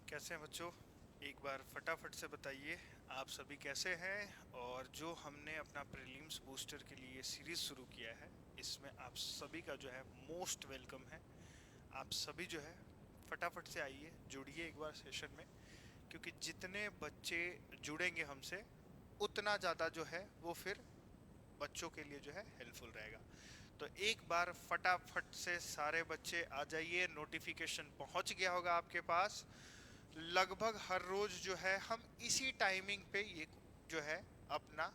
कैसे हैं बच्चों? एक बार फटाफट से बताइए आप सभी कैसे हैं। और जो हमने अपना प्रीलिम्स बूस्टर के लिए ये सीरीज शुरू किया है, इसमें आप सभी का जो है मोस्ट वेलकम है। आप सभी जो है फटाफट से आइए, जुड़िए एक बार सेशन में, क्योंकि जितने बच्चे जुड़ेंगे हमसे उतना ज़्यादा जो है वो फिर बच्चों के लिए जो है हेल्पफुल रहेगा। तो एक बार फटाफट से सारे बच्चे आ जाइए। नोटिफिकेशन पहुंच गया होगा आपके पास। लगभग हर रोज जो है हम इसी टाइमिंग पे ये जो है अपना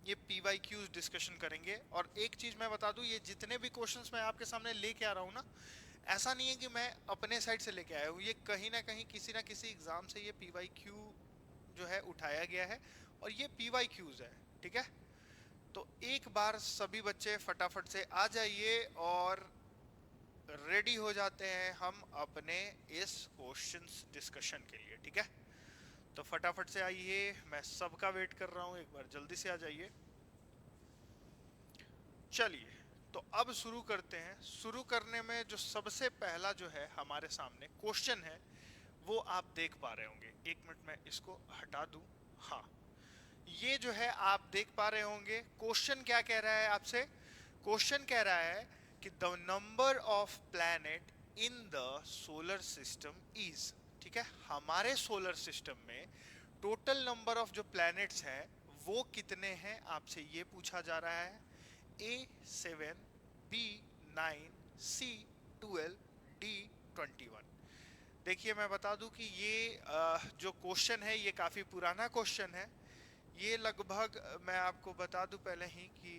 ये PYQs डिस्कशन करेंगे। और एक चीज मैं बता दूं, ये जितने भी क्वेश्चंस मैं आपके सामने लेके आ रहा हूँ ना, ऐसा नहीं है कि मैं अपने साइड से लेके आया हूँ। ये कहीं ना कहीं किसी ना किसी एग्जाम से ये PYQ जो है उठाया गया है, और ये PYQs है। ठीक है, तो एक बार सभी बच्चे फटाफट से आ जाइए और रेडी हो जाते हैं हम अपने इस क्वेश्चंस डिस्कशन के लिए। ठीक है, तो फटाफट से आइए, मैं सबका वेट कर रहा हूँ, एक बार जल्दी से आ जाइए। चलिए, तो अब शुरू करते हैं। शुरू करने में जो सबसे पहला जो है हमारे सामने क्वेश्चन है, वो आप देख पा रहे होंगे। एक मिनट में इसको हटा दूं। हाँ, ये जो है आप देख पा रहे होंगे। क्वेश्चन क्या कह रहा है आपसे? क्वेश्चन कह रहा है कि the number of planet in the solar system is. ठीक है, हमारे सोलर सिस्टम में टोटल नंबर ऑफ जो प्लैनेट्स हैं वो कितने हैं, आपसे ये पूछा जा रहा है। A7, B9, C12, D21। देखिए, मैं बता दूं कि ये जो क्वेश्चन है ये काफी पुराना क्वेश्चन है। ये लगभग मैं आपको बता दूं पहले ही कि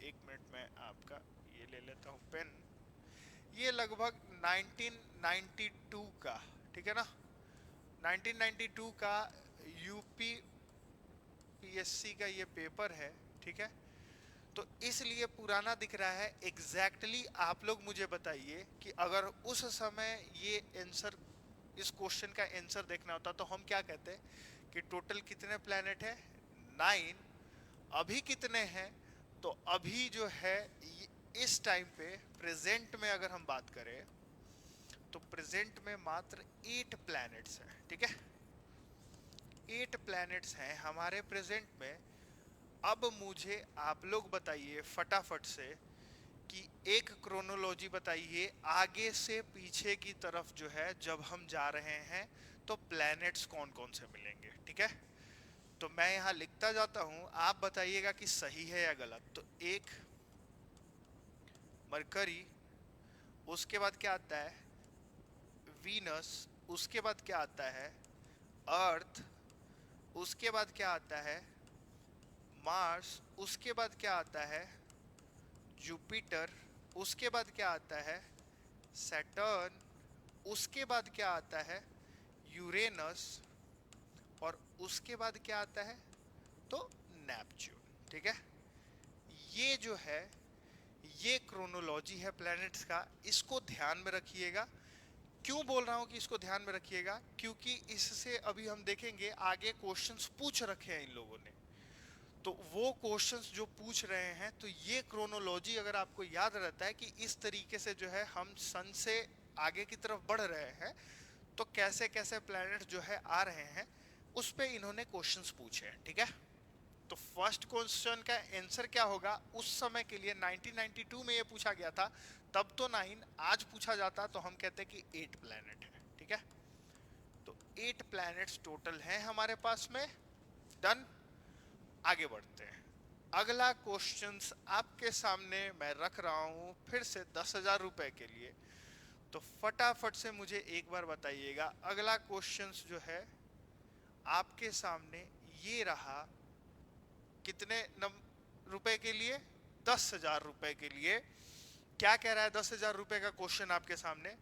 एक मिनट में आपका ये ले लेता हूँ पेन। ये लगभग 1992 का, ठीक है ना, 1992 का यूपी PSC का ये पेपर है। ठीक है, तो इसलिए पुराना दिख रहा है। आप लोग मुझे बताइए कि अगर उस समय ये आंसर, इस क्वेश्चन का आंसर देखना होता तो हम क्या कहते कि टोटल कितने प्लैनेट है? 9। अभी कितने हैं? तो अभी जो है इस टाइम पे प्रेजेंट में अगर हम बात करें तो प्रेजेंट में मात्र 8 प्लैनेट्स हैं। ठीक है, 8 प्लैनेट्स हैं हमारे प्रेजेंट में। अब मुझे आप लोग बताइए फटाफट से कि एक क्रोनोलॉजी बताइए आगे से पीछे की तरफ जो है जब हम जा रहे हैं तो प्लैनेट्स कौन कौन से मिलेंगे। ठीक है, तो मैं यहां लिखता जाता हूं, आप बताइएगा कि सही है या गलत। तो एक मरकरी, उसके बाद क्या आता है? वीनस, उसके बाद क्या आता है? अर्थ, उसके बाद क्या आता है? मार्स, उसके बाद क्या आता है? जुपिटर, उसके बाद क्या आता है? सैटर्न, उसके बाद क्या आता है? यूरेनस, और उसके बाद क्या आता है? तो नेपच्यून। ठीक है, ये जो है ये क्रोनोलॉजी है प्लैनेट्स का, इसको ध्यान में रखिएगा। क्यों बोल रहा हूं कि इसको ध्यान में रखिएगा? क्योंकि इससे अभी हम देखेंगे आगे क्वेश्चंस पूछ रखे हैं इन लोगों ने। तो वो क्वेश्चंस जो पूछ रहे हैं, तो ये क्रोनोलॉजी अगर आपको याद रहता है कि इस तरीके से जो है हम सन से आगे की तरफ बढ़ रहे हैं, तो कैसे कैसे प्लैनेट जो है आ रहे हैं, उस पे इन्होंने क्वेश्चंस पूछे हैं। ठीक है, तो फर्स्ट क्वेश्चन का आंसर क्या होगा? उस समय के लिए 1992 में ये पूछा गया था, तब तो 9, आज पूछा जाता तो हम कहते कि 8 प्लैनेट है। ठीक है, तो 8 प्लैनेट्स टोटल हैं हमारे पास में। डन, आगे बढ़ते हैं। अगला क्वेश्चंस आपके सामने मैं रख रहा हूं फिर से 10,000 रुपए के लिए। तो फटाफट से मुझे एक बार बताइएगा, अगला क्वेश्चंस जो है आपके सामने ये रहा। कितने रुपए के लिए? 10,000 रुपए के लिए। क्या कह रहा है 10,000 रुपए का क्वेश्चन आपके सामने?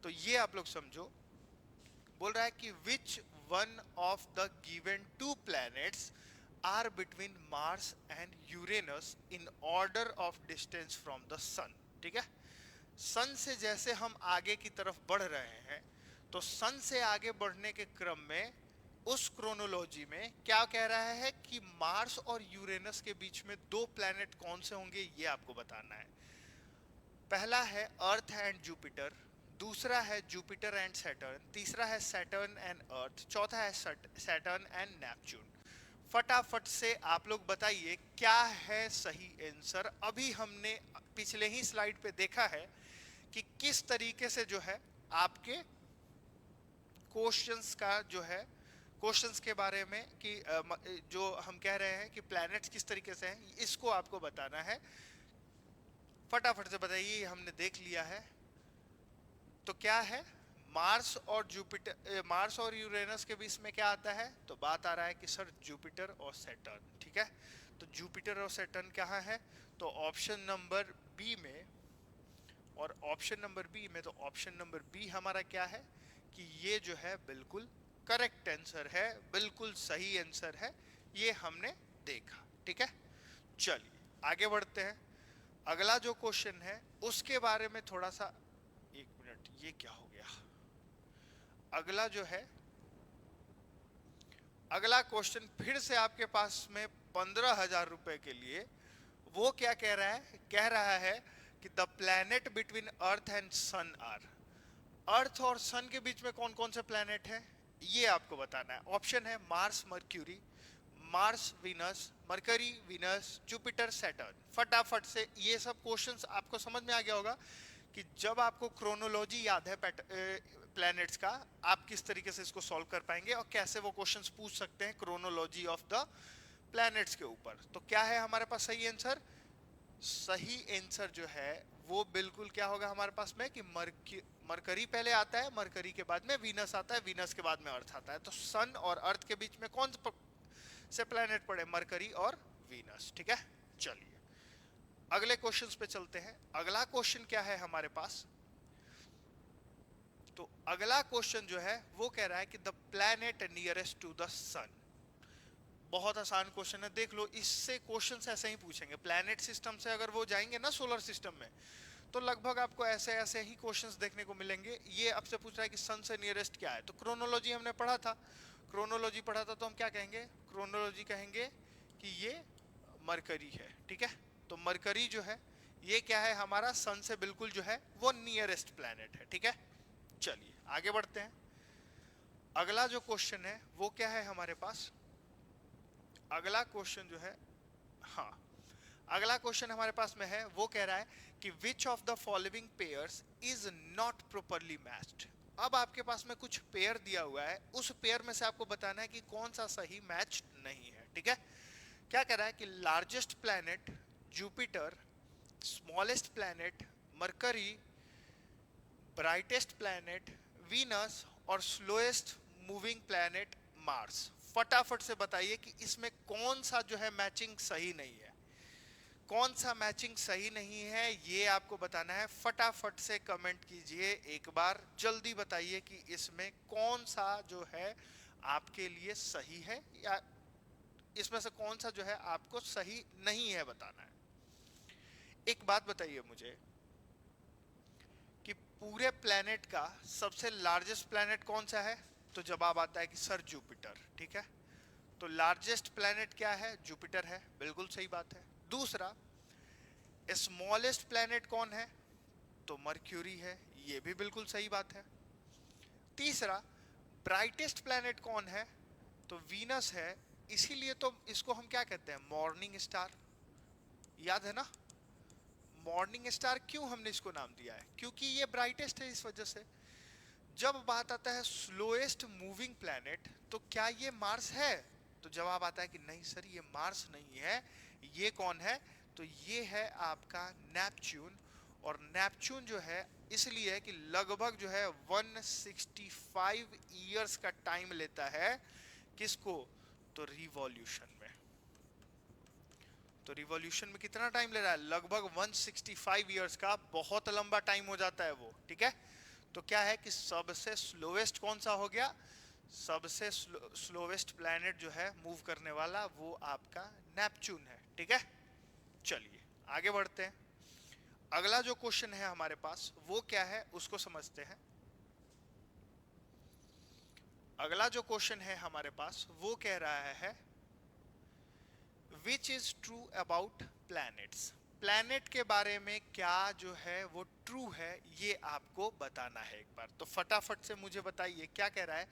तो ये आप लोग समझो। बोल रहा है कि which one of the given two planets are between Mars and Uranus in order of distance from the sun. ठीक है, सन से जैसे हम आगे की तरफ बढ़ रहे हैं, तो सन से आगे बढ़ने के क्रम में उस क्रोनोलॉजी में क्या कह रहा है कि मार्स और यूरेनस के बीच में 2 प्लैनेट कौन से होंगे, ये आपको बताना है। पहला है अर्थ एंड जुपिटर, दूसरा है जुपिटर एंड सैटर्न, तीसरा है सैटर्न एंड अर्थ, चौथा है सैटर्न एंड नेपच्यून। फटाफट से आप लोग बताइए क्या है सही आंसर। अभी हमने पिछले ही स्लाइड पे देखा है कि किस तरीके से जो है आपके क्वेश्चंस का जो है क्वेश्चंस के बारे में कि जो हम कह रहे हैं कि प्लैनेट्स किस तरीके से हैं, इसको आपको बताना है। फटाफट से बताइए, हमने देख लिया है। तो क्या है, मार्स और जुपिटर, मार्स और यूरेनस के बीच में क्या आता है, तो बात आ रहा है कि सर जुपिटर और सैटर्न। ठीक है, तो जुपिटर और सैटर्न कहाँ है, तो ऑप्शन नंबर बी में। और ऑप्शन नंबर बी में, तो ऑप्शन नंबर बी हमारा क्या है कि ये जो है बिल्कुल करेक्ट आंसर है, बिल्कुल सही आंसर है, ये हमने देखा। ठीक है, चलिए आगे बढ़ते हैं। अगला जो क्वेश्चन है उसके बारे में थोड़ा सा, एक मिनट, ये क्या हो गया। अगला जो है, अगला क्वेश्चन फिर से आपके पास में 15,000 रुपए के लिए, वो क्या कह रहा है, कह रहा है कि the planet between earth and sun are. Earth और सन के बीच में कौन कौन से प्लैनेट है, ये आपको बताना है। ऑप्शन है Mars mercury, Mars Venus, mercury Venus, Jupiter Saturn. फटाफट से ये सब क्वेश्चंस आपको समझ में आ गया होगा कि जब आपको क्रोनोलॉजी याद है प्लैनेट्स का, आप किस तरीके से इसको सॉल्व कर पाएंगे और कैसे वो क्वेश्चंस पूछ सकते हैं क्रोनोलॉजी ऑफ द प्लैनेट्स के ऊपर। तो क्या है हमारे पास सही आंसर, सही आंसर जो है वो बिल्कुल क्या होगा हमारे पास में कि मरकरी पहले आता है, मरकरी के बाद में वीनस आता है, वीनस के बाद में अर्थ आता है। तो सन और अर्थ के बीच में कौन से प्लैनेट पड़े, मरकरी और वीनस। ठीक है, चलिए अगले क्वेश्चंस पे चलते हैं। अगला क्वेश्चन क्या है हमारे पास, तो अगला क्वेश्चन जो है वो कह रहा है कि the planet nearest to the sun. बहुत आसान क्वेश्चन है, देख लो, इससे क्वेश्चंस ऐसे ही पूछेंगे। प्लैनेट सिस्टम से अगर वो जाएंगे ना सोलर सिस्टम में, तो लगभग आपको ऐसे ऐसे ही क्वेश्चंस देखने को मिलेंगे। ये आपसे पूछ रहा है कि सन से नियरेस्ट क्या है, तो क्रोनोलॉजी हमने पढ़ा था, क्रोनोलॉजी पढ़ा था, तो हम क्या कहेंगे, क्रोनोलॉजी कहेंगे कि ये मरकरी है। ठीक है, तो मरकरी जो है ये क्या है हमारा, सन से बिल्कुल जो है वो नियरेस्ट प्लैनेट है। ठीक है, चलिए आगे बढ़ते हैं। अगला जो क्वेश्चन है वो क्या है हमारे पास, अगला क्वेश्चन जो है, हाँ, अगला क्वेश्चन हमारे पास में है, वो कह रहा है कि विच of the following pairs is not properly matched. अब आपके पास में कुछ पेयर दिया हुआ है, उस पेयर में से आपको बताना है कि कौन सा सही मैच नहीं है। ठीक है, क्या कह रहा है कि largest planet Jupiter, smallest planet mercury, brightest planet Venus और स्लोएस्ट मूविंग प्लैनेट मार्स। फटाफट से बताइए कि इसमें कौन सा जो है मैचिंग सही नहीं है, कौन सा मैचिंग सही नहीं है, ये आपको बताना है। फटाफट से कमेंट कीजिए, एक बार जल्दी बताइए कि इसमें कौन सा जो है आपके लिए सही है, या इसमें से कौन सा जो है आपको सही नहीं है, बताना है। एक बात बताइए मुझे कि पूरे प्लेनेट का सबसे लार्जेस्ट प्लेनेट कौन सा है, तो जवाब आता है कि सर जुपिटर। ठीक है, तो लार्जेस्ट प्लेनेट क्या है, जुपिटर है, बिल्कुल सही बात है। दूसरा, स्मॉलेस्ट प्लेनेट कौन है, तो मर्क्यूरी है, ये भी बिल्कुल सही बात है। तीसरा, ब्राइटेस्ट प्लेनेट कौन है, तो वीनस है, इसीलिए तो इसको हम क्या कहते हैं, मॉर्निंग स्टार। याद है ना, मॉर्निंग स्टार क्यों हमने इसको नाम दिया है, क्योंकि ये ब्राइटेस्ट है, इस वजह से। जब बात आता है स्लोएस्ट मूविंग प्लैनेट, तो क्या ये मार्स है, तो जवाब आता है कि नहीं सर, ये मार्स नहीं है। ये कौन है, तो ये है आपका नेपच्यून। और नेपच्यून जो है इसलिए है कि लगभग जो है 165 ईयर्स का टाइम लेता है, किसको, तो रिवॉल्यूशन में। तो रिवॉल्यूशन में कितना टाइम ले रहा है, लगभग 165 ईयर्स का, बहुत लंबा टाइम हो जाता है वो। ठीक है, तो क्या है कि सबसे स्लोवेस्ट कौन सा हो गया, सबसे स्लोवेस्ट प्लैनेट जो है मूव करने वाला, वो आपका नेपच्यून है। ठीक है, चलिए आगे बढ़ते हैं। अगला जो क्वेश्चन है हमारे पास वो क्या है, उसको समझते हैं। अगला जो क्वेश्चन है हमारे पास वो कह रहा है which is true about planets. Planet के बारे में क्या जो है वो ट्रू है ये आपको बताना है एक बार। तो फटाफट से मुझे बताइए क्या कह रहा है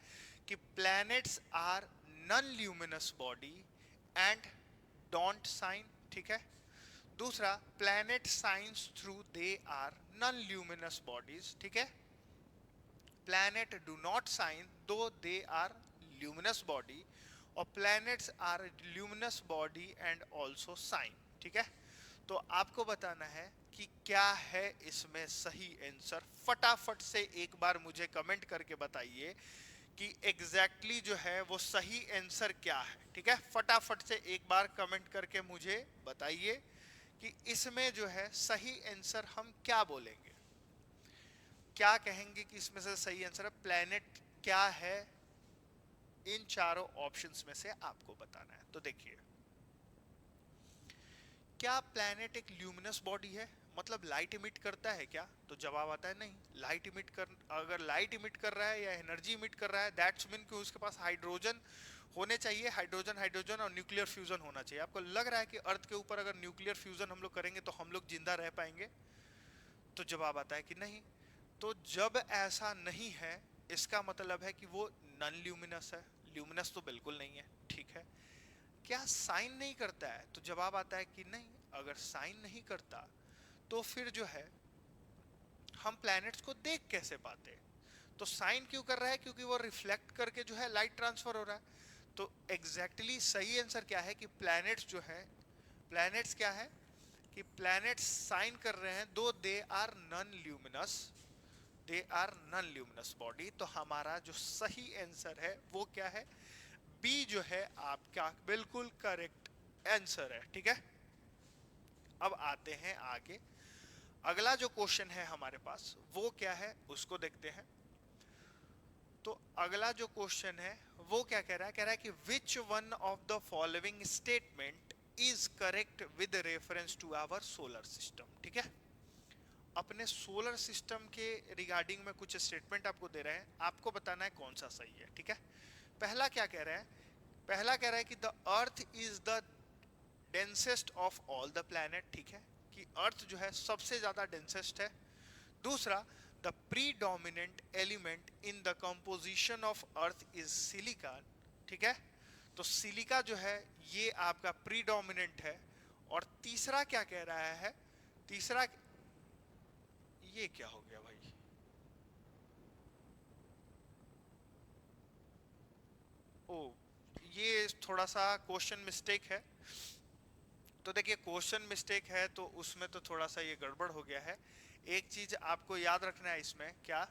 कि planets are non luminous body and don't shine, ठीक है। दूसरा, planet shines through they are non luminous bodies, ठीक है। Planet do not shine though they are luminous body, और planets are luminous body and also shine, ठीक है। तो आपको बताना है कि क्या है इसमें सही आंसर। फटाफट से एक बार मुझे कमेंट करके बताइए कि एग्जैक्टली जो है वो सही आंसर क्या है, ठीक है। फटाफट से एक बार कमेंट करके मुझे बताइए कि इसमें जो है सही आंसर हम क्या बोलेंगे, क्या कहेंगे कि इसमें से सही आंसर है। प्लैनेट क्या है इन चारों ऑप्शंस में से आपको बताना है। तो देखिए, क्या प्लैनेट एक ल्यूमिनस बॉडी है, मतलब लाइट इमिट करता है क्या? तो जवाब आता है नहीं। लाइट इमिट कर, अगर लाइट इमिट कर रहा है या एनर्जी इमिट कर रहा है, दैट्स मीन कि उसके पास हाइड्रोजन होने चाहिए, हाइड्रोजन हाइड्रोजन और न्यूक्लियर फ्यूजन होना चाहिए। आपको लग रहा है कि अर्थ के ऊपर अगर न्यूक्लियर फ्यूजन हम लोग करेंगे तो हम लोग जिंदा रह पाएंगे? तो जवाब आता है कि नहीं। तो जब ऐसा नहीं है, इसका मतलब है कि वो नॉन ल्यूमिनस है। ल्यूमिनस तो बिल्कुल नहीं है, ठीक है। क्या साइन नहीं करता है? तो जवाब आता है कि नहीं। अगर साइन नहीं करता तो फिर जो है हम प्लैनेट्स को देख कैसे पाते? तो साइन क्यों कर रहा है? क्योंकि वो रिफ्लेक्ट करके जो है लाइट ट्रांसफर हो रहा है। तो एग्जैक्टली सही आंसर क्या है कि प्लैनेट्स जो है, प्लैनेट्स क्या है कि प्लैनेट्स साइन कर रहे हैं though they are non luminous, they are non luminous body. तो हमारा जो सही आंसर है वो क्या है? बी जो है आपका बिल्कुल करेक्ट आंसर है, ठीक है। अब आते हैं आगे। अगला जो क्वेश्चन है हमारे पास वो क्या है उसको देखते हैं। तो अगला जो क्वेश्चन है वो क्या कह रहा है? कह रहा है कि which one of the following statement is correct with reference to our solar system, ठीक है। अपने सोलर सिस्टम के रिगार्डिंग में कुछ स्टेटमेंट आपको दे रहे हैं, आपको बताना है कौन सा सही है, ठीक है। पहला क्या कह रहा है? पहला कह रहा है कि the earth is the densest of all the planet, ठीक है, कि अर्थ जो है सबसे ज्यादा डेंसेस्ट है। दूसरा, the predominant element in the composition of earth is silica, ठीक है। तो सिलिका जो है ये आपका प्रीडोमिनेंट है। और तीसरा क्या कह रहा है? तीसरा, ये क्या हो गया भाई? ओ, ये थोड़ा सा क्वेश्चन मिस्टेक है। तो देखिए, क्वेश्चन मिस्टेक है तो उसमें तो थोड़ा सा ये गड़बड़ हो गया है। एक चीज आपको याद रखना है इसमें, क्या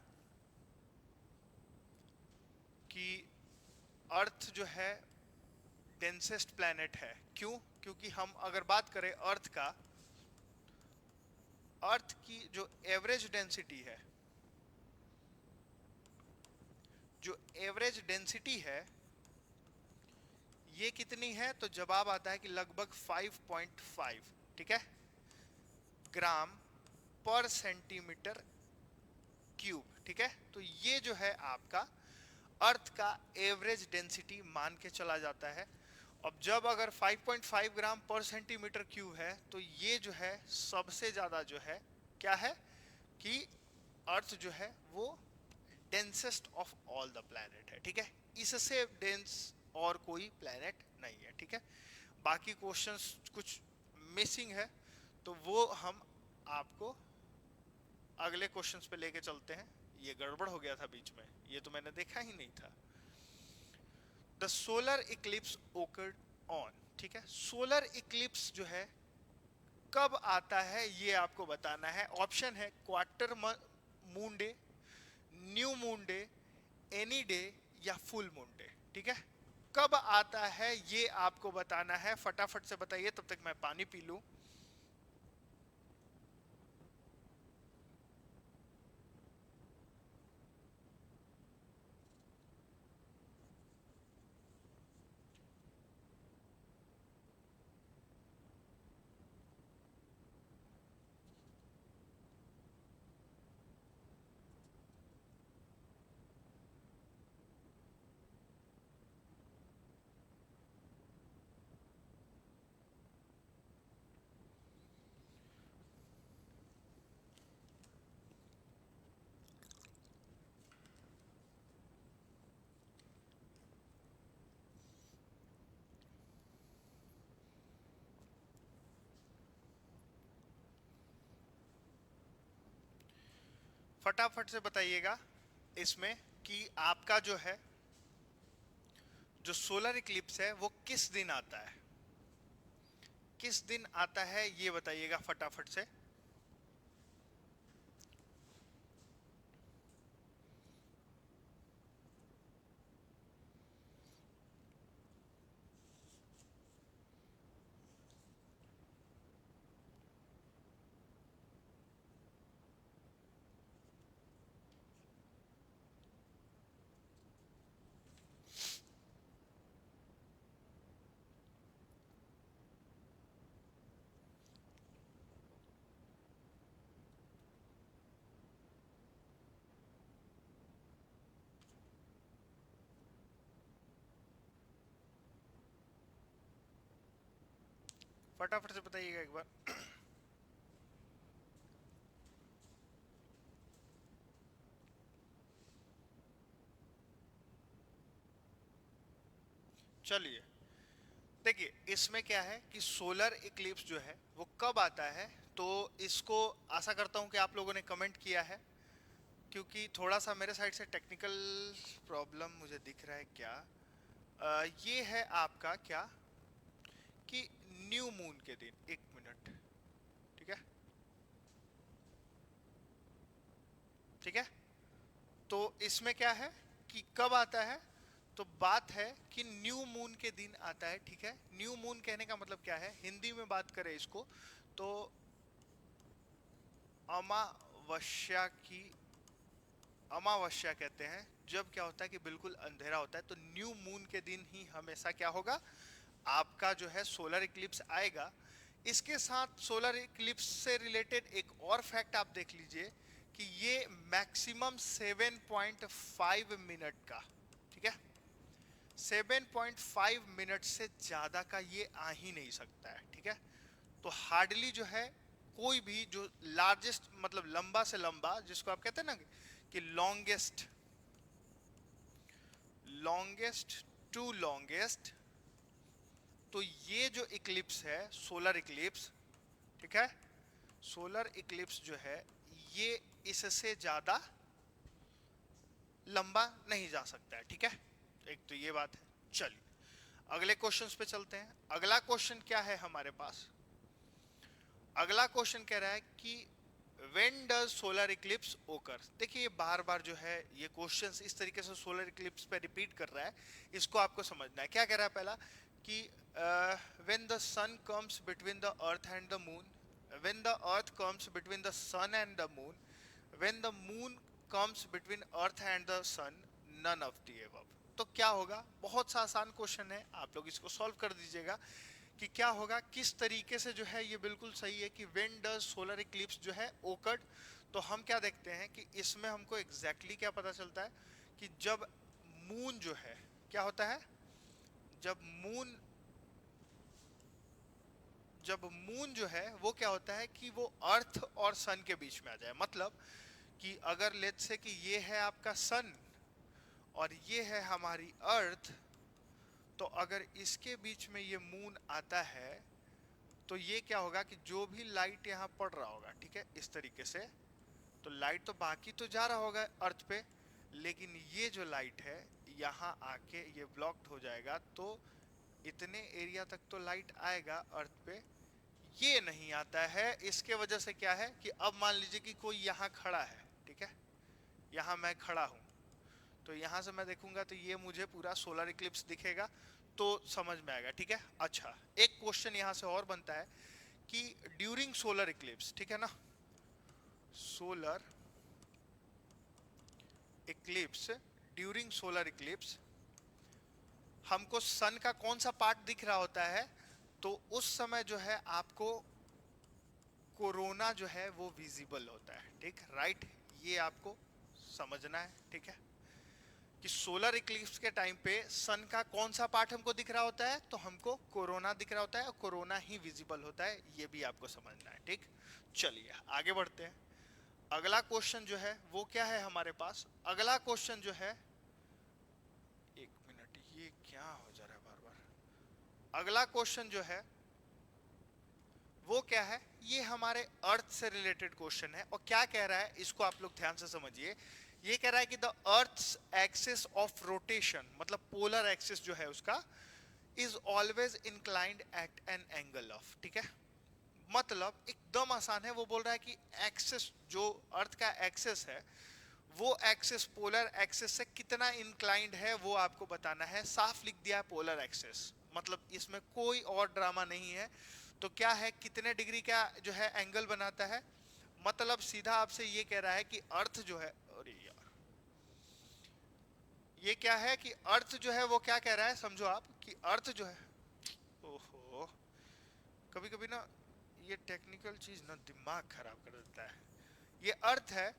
कि अर्थ जो है डेंसेस्ट प्लैनेट है। क्यों? क्योंकि हम अगर बात करें अर्थ का, अर्थ की जो एवरेज डेंसिटी है, जो एवरेज डेंसिटी है ये कितनी है? तो जवाब आता है कि लगभग 5.5, ठीक है, ग्राम पर सेंटीमीटर क्यूब, ठीक है। तो ये जो है आपका अर्थ का एवरेज डेंसिटी मान के चला जाता है। अब जब अगर 5.5 ग्राम पर सेंटीमीटर क्यूब है तो ये जो है सबसे ज्यादा जो है क्या है कि अर्थ जो है वो densest of all the planet है, ठीक है। इससे डेंस और कोई प्लैनेट नहीं है, ठीक है। बाकी क्वेश्चंस कुछ मिसिंग है तो वो हम आपको अगले क्वेश्चंस पे लेके चलते हैं। ये गड़बड़ हो गया था बीच में, ये तो मैंने देखा ही नहीं था। The solar Eclipse occurred on, ठीक है। सोलर इक्लिप्स जो है कब आता है ये आपको बताना है। ऑप्शन है quarter moon day, new moon day, any day या फुल मून डे, ठीक है। कब आता है ये आपको बताना है। फटाफट से बताइए, तब तक मैं पानी पी लूं। फटाफट से बताइएगा इसमें कि आपका जो है जो सोलर इक्लिप्स है वो किस दिन आता है, किस दिन आता है ये बताइएगा फटाफट से। फटाफट से बताइएगा एक बार। चलिए देखिए इसमें क्या है कि सोलर इक्लिप्स जो है वो कब आता है, तो इसको आशा करता हूं कि आप लोगों ने कमेंट किया है, क्योंकि थोड़ा सा मेरे साइड से टेक्निकल प्रॉब्लम मुझे दिख रहा है क्या। ये है आपका क्या कि न्यू मून के दिन, एक मिनट, ठीक है ठीक है। तो इसमें क्या है कि कब आता है, तो बात है कि न्यू मून के दिन आता है, ठीक है। न्यू मून कहने का मतलब क्या है, हिंदी में बात करें इसको तो अमावस्या की, अमावस्या कहते हैं जब क्या होता है कि बिल्कुल अंधेरा होता है, तो न्यू मून के दिन ही हमेशा क्या होगा, आपका जो है सोलर इक्लिप्स आएगा। इसके साथ सोलर इक्लिप्स से रिलेटेड एक और फैक्ट आप देख लीजिए कि ये मैक्सिमम 7.5 मिनट का, ठीक है, 7.5 मिनट से ज्यादा का ये आ ही नहीं सकता है, ठीक है। तो हार्डली जो है कोई भी जो लार्जेस्ट मतलब लंबा से लंबा जिसको आप कहते हैं ना कि लॉन्गेस्ट, लॉन्गेस्ट टू लॉन्गेस्ट, तो ये जो इक्लिप्स है सोलर इक्लिप्स, ठीक है, सोलर इक्लिप्स जो है ये इससे ज्यादा लंबा नहीं जा सकता है, ठीक है। एक तो ये बात है। चलिए अगले क्वेश्चंस पे चलते हैं। अगला क्वेश्चन क्या है हमारे पास, अगला क्वेश्चन कह रहा है कि when does solar eclipse occur। देखिए ये बार बार जो है ये क्वेश्चंस इस तरीके से सोलर इक्लिप्स पे रिपीट कर रहा है, इसको आपको समझना है। क्या कह रहा है पहला कि when the sun comes between the earth and the moon, when the earth comes between the sun and the moon, when the moon comes between earth and the sun, none of the above। तो क्या होगा, बहुत सा आसान question है, आप लोग इसको सॉल्व कर दीजिएगा कि क्या होगा, किस तरीके से जो है ये बिल्कुल सही है कि व्हेन डज सोलर इक्लिप्स जो है ओकर्ड। तो हम क्या देखते हैं कि इसमें हमको एग्जैक्टली क्या पता चलता है कि जब मून जो है क्या होता है, जब मून, जब मून जो है वो क्या होता है कि वो अर्थ और सन के बीच में आ जाए। मतलब कि अगर लेट्स से कि ये है आपका सन और ये है हमारी अर्थ, तो अगर इसके बीच में ये मून आता है तो ये क्या होगा कि जो भी लाइट यहाँ पड़ रहा होगा, ठीक है, इस तरीके से, तो लाइट तो बाकी तो जा रहा होगा अर्थ पे, लेकिन ये जो लाइट है यहाँ आके ये ब्लॉक्ड हो जाएगा, तो इतने एरिया तक तो लाइट आएगा अर्थ पे, ये नहीं आता है। इसके वजह से क्या है कि अब मान लीजिए कि कोई यहाँ खड़ा है, ठीक है, यहाँ मैं खड़ा हूँ, तो यहाँ से मैं देखूंगा तो ये मुझे पूरा सोलर इक्लिप्स दिखेगा, तो समझ में आएगा, ठीक है। अच्छा एक क्वेश्चन यहाँ से और बनता है कि ड्यूरिंग सोलर इक्लिप्स, ठीक है ना, solar Eclipse, during solar Eclipse हमको सन का कौन सा पार्ट दिख रहा होता है, तो उस समय जो है आपको कोरोना जो है वो विजिबल होता है, ठीक, राइट, ये आपको समझना है, ठीक है, कि सोलर इक्लिप्स के टाइम पे सन का कौन सा पार्ट हमको दिख रहा होता है, तो हमको कोरोना दिख रहा होता है और कोरोना ही विजिबल होता है, ये भी आपको समझना है, ठीक। चलिए आगे बढ़ते हैं। अगला क्वेश्चन जो है वो क्या है हमारे पास, अगला क्वेश्चन जो है, एक मिनट ये क्या हो जा रहा है बार बार, अगला क्वेश्चन जो है वो क्या है, ये हमारे अर्थ से रिलेटेड क्वेश्चन है। और क्या कह रहा है, इसको आप लोग ध्यान से समझिए। ये कह रहा है कि the earth's axis of rotation, मतलब पोलर एक्सिस जो है उसका, is always inclined at an angle of, ठीक है। मतलब एकदम आसान है, वो बोल रहा है कि एक्सिस, जो अर्थ का एक्सिस है, वो एक्सिस पोलर एक्सिस से कितना इंक्लाइंड है वो आपको बताना है। साफ लिख दिया है पोलर एक्सिस, मतलब इसमें कोई और ड्रामा नहीं है। तो क्या है, कितने डिग्री का जो है एंगल बनाता है, मतलब सीधा आपसे ये कह रहा है कि अर्थ जो है, अरे यार, ये क्या है कि अर्थ जो है वो क्या कह रहा है, समझो आप कि अर्थ जो है, ओहो, कभी कभी ना ये टेक्निकल चीज ना दिमाग खराब कर देता है। ये अर्थ है,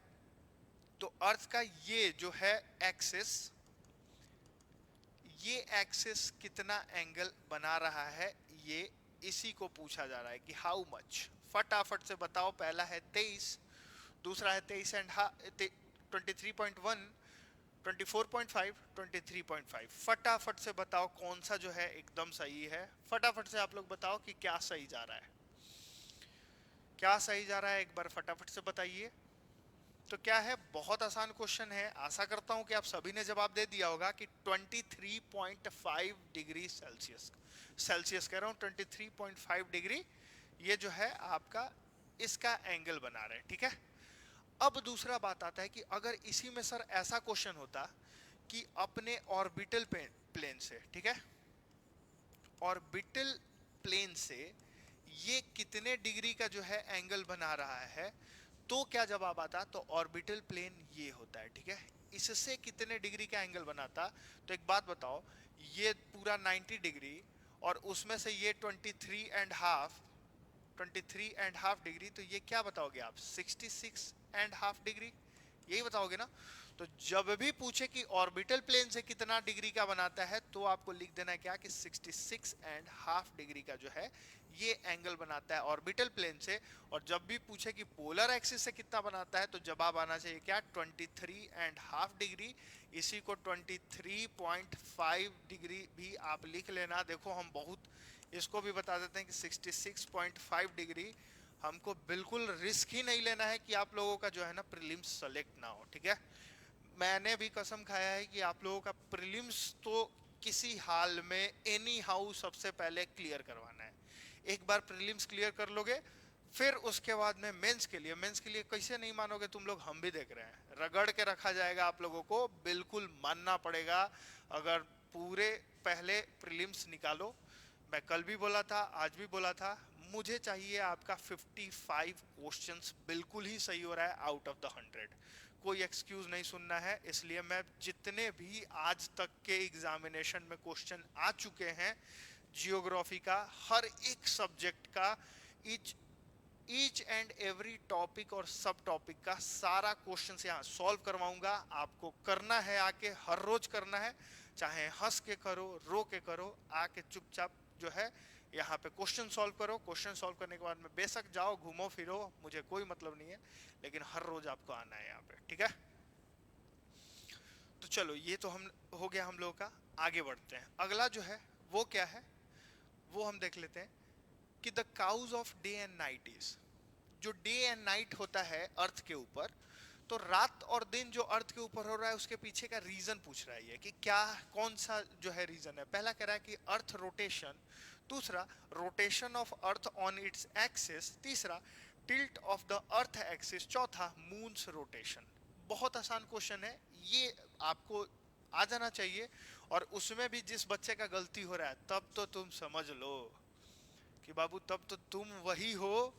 तो अर्थ का ये जो है एक्सिस, ये एक्सिस कितना एंगल बना रहा है, ये इसी को पूछा जा रहा है कि हाउ मच। फटाफट से बताओ, पहला है 23, दूसरा है 23 एंड 23.1, 24.5, 23.5। फटाफट से बताओ कौन सा जो है एकदम सही है। फटाफट से आप लोग बताओ कि क्या सही जा रहा है, क्या सही जा रहा है, एक बार फटाफट से बताइए। तो क्या है, बहुत आसान क्वेश्चन है। आशा करता हूं कि आप सभी ने जवाब दे दिया होगा कि 23.5 डिग्री सेल्सियस, सेल्सियस कह रहा हूं, 23.5 डिग्री ये जो है आपका इसका एंगल बना रहे हैं, ठीक है। अब दूसरा बात आता है कि अगर इसी में सर ऐसा क्वेश्चन होता कि अपने ऑर्बिटल प्लेन से, ठीक है, ऑर्बिटल प्लेन से ये कितने डिग्री का जो है एंगल बना रहा है, तो क्या जवाब आता, तो ऑर्बिटल प्लेन ये होता है, ठीक है। इससे कितने डिग्री का एंगल बनाता, तो एक बात बताओ, ये पूरा 90 डिग्री और उसमें से ये 23.5 डिग्री, तो ये क्या बताओगे आप, 66.5 डिग्री, यही बताओगे ना। तो जब भी पूछे कि ऑर्बिटल प्लेन से कितना डिग्री का बनाता है, तो आपको लिख देना है क्या कि 66.5 डिग्री का जो है ये एंगल बनाता है ऑर्बिटल प्लेन से। और जब भी पूछे कि पोलर एक्सिस से कितना बनाता है, तो जवाब आना चाहिए क्या, 23.5 डिग्री। इसी को 23.5 डिग्री भी आप लिख लेना। देखो हम बहुत इसको भी बता देते हैं कि 66.5 डिग्री, हमको बिल्कुल रिस्क ही नहीं लेना है कि आप लोगों का जो है ना प्रीलिम्स सेलेक्ट ना हो, ठीक है। मैंने भी कसम खाया है कि आप लोगों का प्रीलिम्स तो किसी हाल में एनी हाउ सबसे पहले क्लियर करवाना है। एक बार प्रीलिम्स क्लियर कर लोगे, फिर उसके बाद में मेंस के लिए, मेंस के लिए कैसे नहीं मानोगे तुम लोग, हम भी देख रहे हैं, रगड़ के रखा जाएगा आप लोगों को, बिल्कुल मानना पड़ेगा। अगर पूरे पहले प्रीलिम्स निकालो, मैं कल भी बोला था, आज भी बोला था, मुझे चाहिए आपका 55 क्वेश्चंस बिल्कुल ही सही हो रहा है आउट ऑफ द 100। कोई एक्सक्यूज नहीं सुनना है। इसलिए मैं जितने भी आज तक के एग्जामिनेशन में क्वेश्चन आ चुके हैं जियोग्राफी का, हर एक सब्जेक्ट का, ईच एंड एवरी टॉपिक और सब टॉपिक का सारा क्वेश्चन से यहाँ सॉल्व करवाऊंगा। आपको करना है आके, हर रोज करना है, चाहे हंस के करो, रो के करो, आके चुपचाप जो है यहाँ पे क्वेश्चन सॉल्व करो। क्वेश्चन सॉल्व करने के बाद में बेशक जाओ घूमो फिरो, मुझे कोई मतलब नहीं है, लेकिन हर रोज आपको आना है यहाँ पे, ठीक है। तो चलो, ये तो हम हो गया हम लोगों का। आगे बढ़ते हैं, अगला जो है वो क्या है, वो हम देख लेते हैं कि the cause of day and night is, जो डे एंड नाइट होता है अर्थ के ऊपर, तो रात और दिन जो अर्थ के ऊपर हो रहा है उसके पीछे का रीजन पूछ रहा है ये कि क्या, कौन सा जो है रीजन है। पहला कह रहा है कि अर्थ रोटेशन, दूसरा rotation of earth on its axis, तीसरा tilt of the earth axis, चौथा मून्स रोटेशन। बहुत आसान क्वेश्चन है ये, आपको आ जाना चाहिए। और उसमें भी जिस बच्चे का गलती हो रहा है, तब तो तुम समझ लो कि बाबू तब तो तुम वही हो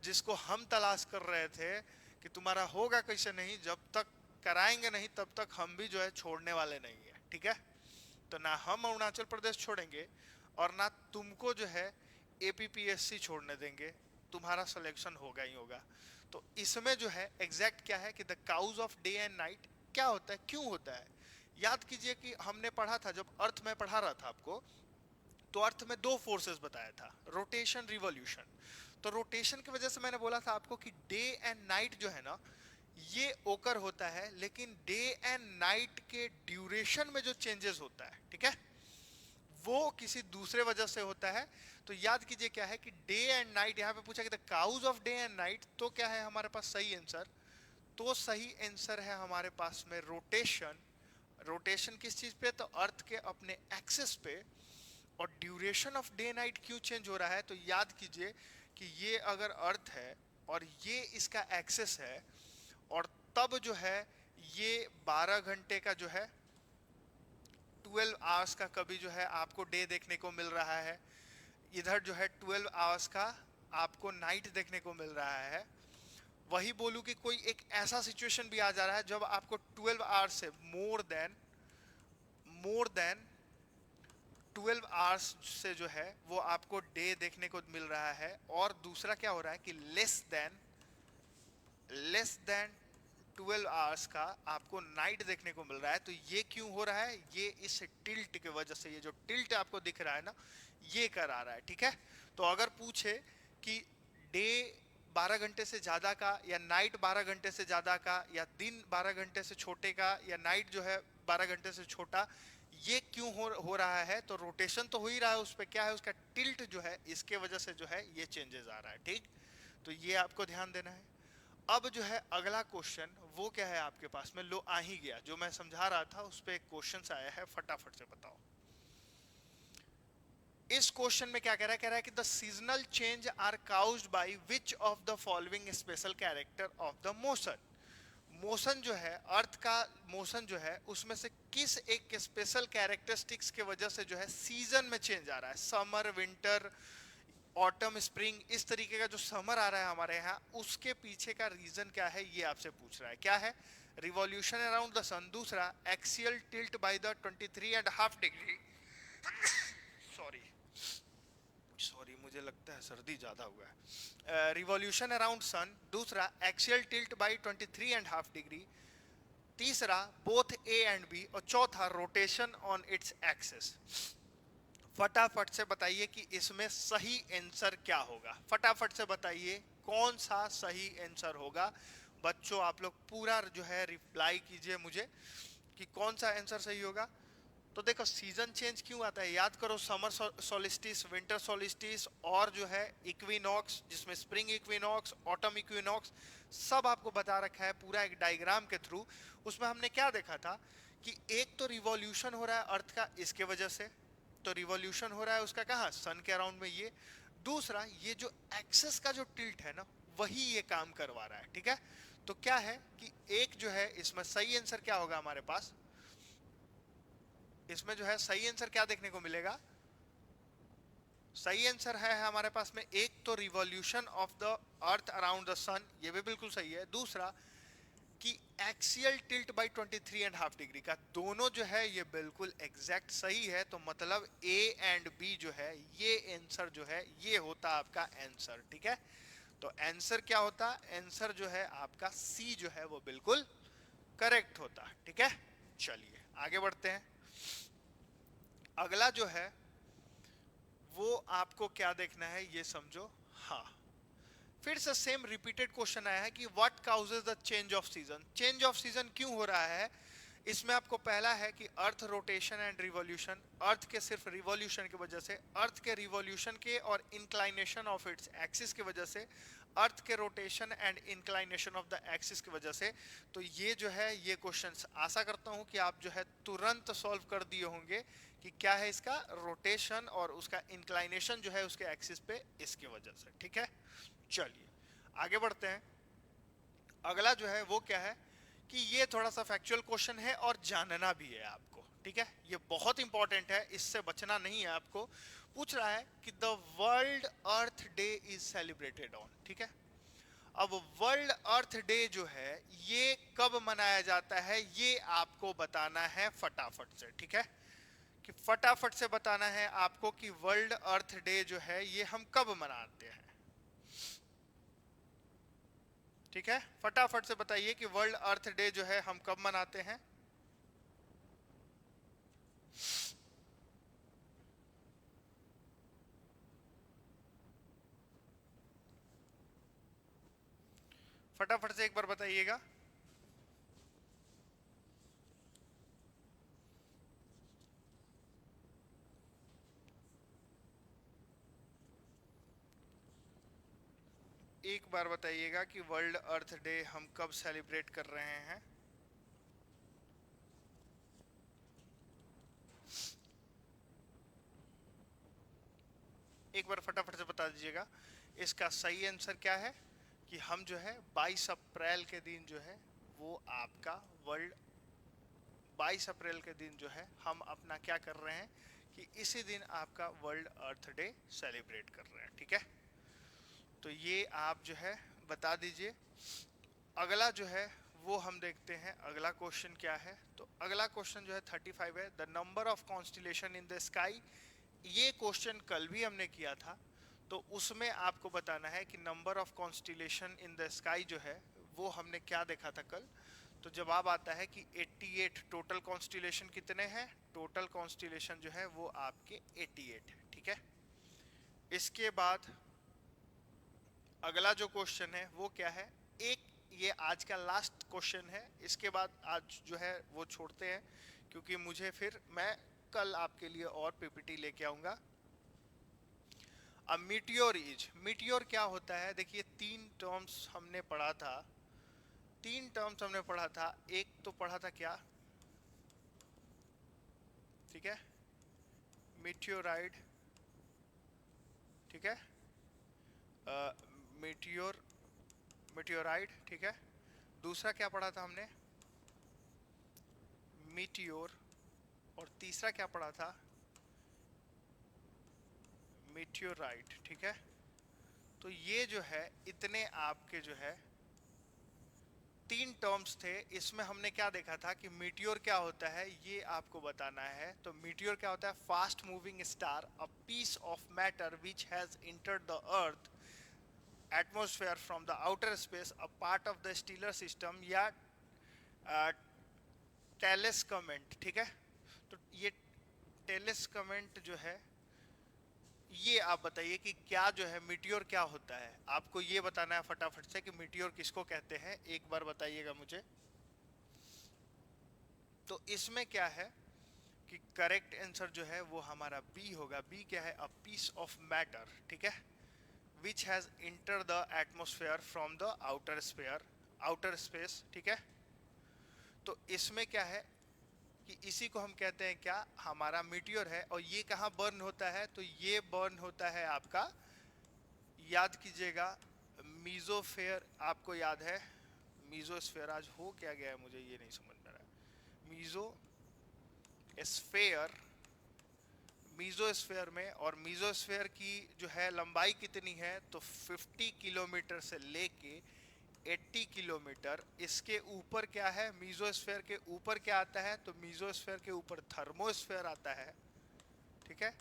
जिसको हम तलाश कर रहे थे कि तुम्हारा होगा कैसे नहीं। जब तक कराएंगे नहीं तब तक हम भी जो है छोड़ने वाले नहीं है, ठीक है। तो ना हम अरुणाचल प्रदेश छोड़ेंगे और ना तुमको जो है एपीपीएससी छोड़ने देंगे, तुम्हारा सिलेक्शन होगा ही होगा। तो इसमें जो है एग्जैक्ट क्या है कि the cause of day and night क्या होता है, क्यों होता है। याद कीजिए कि हमने पढ़ा था, जब अर्थ में पढ़ा रहा था आपको, तो अर्थ में दो फोर्सेस बताया था, रोटेशन रिवॉल्यूशन। तो रोटेशन की वजह से मैंने बोला था आपको कि डे एंड नाइट जो है ना ये ओकर होता है, लेकिन डे एंड नाइट के ड्यूरेशन में जो चेंजेस होता है, ठीक है, वो किसी दूसरे वजह से होता है। तो याद कीजिए क्या है कि डे एंड नाइट, यहाँ पे पूछा कि the cause of day and night, तो क्या है हमारे पास सही आंसर? तो सही आंसर है हमारे पास में रोटेशन। रोटेशन किस चीज पे? तो अर्थ के अपने एक्सिस पे। और ड्यूरेशन ऑफ डे नाइट क्यों चेंज हो रहा है? तो याद कीजिए कि ये अगर अर्थ है और ये इसका एक्सिस है, और तब जो है ये 12 घंटे का जो है 12 आवर्स का कभी जो है आपको डे देखने को मिल रहा है, इधर जो है 12 आवर्स का आपको नाइट देखने को मिल रहा है। वही बोलूं कि कोई एक ऐसा सिचुएशन भी आ जा रहा है जब आपको 12 आवर्स से मोर देन 12 आवर्स से जो है वो आपको डे देखने को मिल रहा है। और दूसरा क्या हो रहा है कि लेस देन 12 आवर्स का आपको नाइट देखने को मिल रहा है। तो ये क्यों हो रहा है? ये इस टिल्ट की वजह से, ये जो टिल्ट आपको दिख रहा है ना, ये करा रहा है। ठीक है, तो अगर पूछे कि डे 12 घंटे से ज्यादा का या नाइट 12 घंटे से ज्यादा का या दिन 12 घंटे से छोटे का या नाइट जो है 12 घंटे से छोटा, ये क्यों हो रहा है? तो रोटेशन तो हो ही रहा है उस पर, क्या है उसका टिल्ट जो है, इसके वजह से जो है ये चेंजेस आ रहा है। ठीक, तो ये आपको ध्यान देना है। अब जो है अगला क्वेश्चन वो क्या है आपके पास में, लो आ ही गया, जो मैं समझा रहा था उस पे एक क्वेश्चन आया है, फटाफट से बताओ। इस क्वेश्चन में क्या कह रहा है? कह रहा है कि the seasonal change are caused by which of the following special character of the motion. Motion जो है, अर्थ का मोशन जो है, उसमें से किस एक स्पेशल कैरेक्टरिस्टिक्स के वजह से जो है सीजन में चेंज आ रहा है? समर, विंटर, ऑटम, स्प्रिंग, इस तरीके का जो समर आ रहा है हमारे यहाँ, उसके पीछे का रीजन क्या है, ये आपसे पूछ रहा है। क्या है? रिवॉल्यूशन अराउंड द सन, दूसरा axial tilt by the 23.5 degree sorry sorry मुझे लगता है सर्दी ज्यादा हुआ है। रिवॉल्यूशन अराउंड सन, दूसरा एक्सियल टिल्ट बाय 23.5 डिग्री, तीसरा बोथ ए एंड बी, और चौथा रोटेशन ऑन इट्स एक्सिस। फटाफट से बताइए कि इसमें सही आंसर क्या होगा। फटाफट से बताइए कौन सा सही आंसर होगा। बच्चों आप लोग पूरा जो है रिप्लाई कीजिए मुझे कि कौन सा आंसर सही होगा। तो देखो सीजन चेंज क्यों आता है, याद करो, समर सोलिस्टिस, विंटर सोलिस्टिस, और जो है इक्विनॉक्स, जिसमें स्प्रिंग इक्विनॉक्स, ऑटम इक्विनॉक्स, सब आपको बता रखा है पूरा एक डायग्राम के थ्रू। उसमें हमने क्या देखा था कि एक तो रिवॉल्यूशन हो रहा है अर्थ का, इसके वजह से, तो रिवॉल्यूशन हो रहा है उसका कहाँ, सन के अराउंड में ये। दूसरा ये जो एक्सेस का जो टिल्ट है ना, वही ये काम करवा रहा है। ठीक है, तो क्या है कि एक जो है इसमें सही आंसर क्या होगा हमारे पास, इसमें जो है सही आंसर क्या देखने को मिलेगा? सही आंसर है हमारे पास में एक तो revolution of the earth around the sun, ये भी बिल्कुल सही है। दूसरा कि एक्सियल टिल्ट बाय 23.5 डिग्री का, दोनों जो है ये बिल्कुल एग्जैक्ट सही है। तो मतलब ए एंड बी जो है, ये आंसर जो है ये होता आपका आंसर। ठीक है, तो आंसर क्या होता? आंसर जो है आपका सी जो है वो बिल्कुल करेक्ट होता। ठीक है, चलिए आगे बढ़ते हैं। अगला जो है वो आपको क्या देखना है ये समझो। हाँ, फिर से सेम रिपीटेड क्वेश्चन आया है कि what causes the change off season. Change off season क्यों हो रहा है? इसमें आपको पहला है कि अर्थ रोटेशन एंड रिवॉल्यूशन, अर्थ के सिर्फ रिवॉल्यूशन की वजह से, अर्थ के रिवॉल्यूशन के और इंक्लाइनेशन ऑफ इट्स एक्सिस की वजह से, अर्थ के rotation and inclination of the axis की वजह से। तो ये जो है ये क्वेश्चंस आशा करता हूं कि आप जो है तुरंत सॉल्व कर दिए होंगे कि क्या है इसका रोटेशन और उसका इंक्लाइनेशन जो है उसके एक्सिस पे, इसकी वजह से। ठीक है, चलिए आगे बढ़ते हैं। अगला जो है वो क्या है कि ये थोड़ा सा फैक्चुअल क्वेश्चन है और जानना भी है आपको। ठीक है, ये बहुत इंपॉर्टेंट है, इससे बचना नहीं है आपको। पूछ रहा है कि the world earth day is celebrated on. ठीक है, अब वर्ल्ड अर्थ डे जो है ये कब मनाया जाता है, ये आपको बताना है फटाफट से। ठीक है, कि फटाफट से बताना है आपको कि वर्ल्ड अर्थ डे जो है ये हम कब मनाते हैं। ठीक है, फटाफट से बताइए कि वर्ल्ड अर्थ डे जो है हम कब मनाते हैं। फटाफट से एक बार बताइएगा। एक बार बताइएगा कि वर्ल्ड अर्थ डे हम कब सेलिब्रेट कर रहे हैं? एक बार फटाफट से बता दीजिएगा। इसका सही आंसर क्या है कि हम जो है 22 अप्रैल के दिन जो है वो आपका वर्ल्ड 22 अप्रैल के दिन जो है हम अपना क्या कर रहे हैं कि इसी दिन आपका वर्ल्ड अर्थ डे सेलिब्रेट कर रहे हैं। ठीक है, तो ये आप जो है बता दीजिए। अगला जो है वो हम देखते हैं अगला क्वेश्चन क्या है। तो अगला क्वेश्चन जो है 35 है, the number of constellation in the sky. ये क्वेश्चन कल भी हमने किया था, तो उसमें आपको बताना है कि number of constellation in the sky जो है वो हमने क्या देखा था कल। तो जवाब आता है कि 88। टोटल कॉन्स्टिलेशन कितने हैं? टोटल कॉन्स्टिलेशन जो है वो आपके 88 है। ठीक है, इसके बाद अगला जो क्वेश्चन है वो क्या है, एक ये आज का लास्ट क्वेश्चन है। इसके बाद आज जो है वो छोड़ते हैं, क्योंकि मुझे फिर मैं कल आपके लिए और पीपीटी लेके आऊंगा। अब मीटियोर क्या होता है? देखिए तीन टर्म्स हमने पढ़ा था। एक तो पढ़ा था क्या, ठीक है, मीटियोराइड, ठीक है, मीटियोराइड, ठीक है। दूसरा क्या पढ़ा था हमने? मीटियोर। और तीसरा क्या पढ़ा था? मीटियोराइट। ठीक है, तो ये जो है इतने आपके जो है तीन टर्म्स थे। इसमें हमने क्या देखा था कि मीटियोर क्या होता है ये आपको बताना है। तो मीटियोर क्या होता है? Fast moving star, a piece of matter which has entered the earth atmosphere from the outer space, a part of the stellar system या टेलेस्कमेंट। ठीक है, तो ये टेलेस्कमेंट जो है ये आप बताइए कि क्या जो है मीटियोर क्या होता है। आपको ये बताना है फटाफट से कि मीटियोर किसको कहते हैं, एक बार बताइएगा मुझे। तो इसमें क्या है कि करेक्ट आंसर जो है वो हमारा बी होगा। बी क्या है? अ पीस ऑफ मैटर, ठीक है, which has enter the atmosphere from the outer space. ठीक है, तो इसमें क्या है कि इसी को हम कहते हैं क्या, हमारा मीटियोर है। और ये कहाँ बर्न होता है? तो ये बर्न होता है आपका, याद कीजिएगा, मीजोफेयर। आपको याद है मीजोस्फेयर, आज हो क्या गया है मुझे ये नहीं समझ में आ रहा है। मीजोस्फेयर में, और मीजोस्फेयर की जो है लंबाई कितनी है? तो 50 किलोमीटर से लेके 80 किलोमीटर। इसके ऊपर क्या है? मीजोस्फेयर के ऊपर क्या आता है? तो मीजोस्फेयर के ऊपर थर्मोस्फेयर आता है। ठीक है,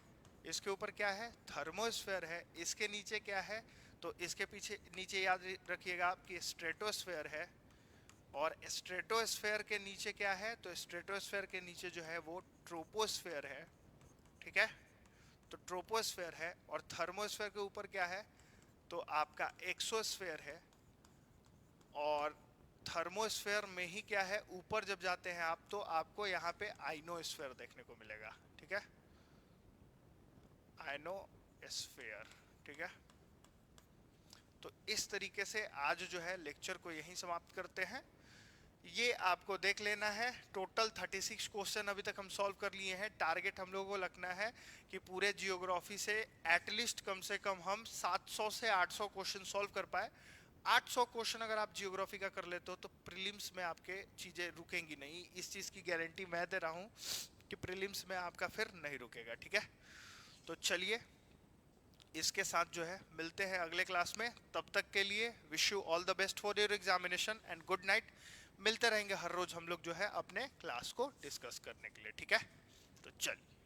इसके ऊपर क्या है? थर्मोस्फेयर है। इसके नीचे क्या है? तो इसके पीछे नीचे याद रखिएगा आपकी स्ट्रेटोस्फेयर है। और स्ट्रेटोस्फेयर के नीचे क्या है? तो स्ट्रेटोस्फेयर के नीचे जो है वो ट्रोपोस्फेयर है। ठीक है, तो ट्रोपोस्फेयर है। और थर्मोस्फेयर के ऊपर क्या है? तो आपका एक्सोस्फेयर है। और थर्मोस्फेयर में ही क्या है, ऊपर जब जाते हैं आप तो आपको यहाँ पे आइनोस्फेयर देखने को मिलेगा। ठीक है, आइनोस्फेयर। ठीक है, तो इस तरीके से आज जो है लेक्चर को यहीं समाप्त करते हैं। ये आपको देख लेना है। टोटल 36 क्वेश्चन अभी तक हम सॉल्व कर लिए हैं। टारगेट हम लोगों को रखना है कि पूरे जियोग्राफी से एटलीस्ट कम से कम हम 700 से 800 क्वेश्चन सॉल्व कर पाए। 800 क्वेश्चन अगर आप जियोग्राफी का कर लेते हो तो प्रीलिम्स में आपके चीजें रुकेंगी नहीं। इस चीज की गारंटी मैं दे रहा हूँ कि प्रीलिम्स में आपका फिर नहीं रुकेगा। ठीक है, तो चलिए इसके साथ जो है मिलते हैं अगले क्लास में। तब तक के लिए wish you all the best for your examination and good night. मिलते रहेंगे हर रोज हम लोग जो है अपने क्लास को डिस्कस करने के लिए। ठीक है, तो चलिए।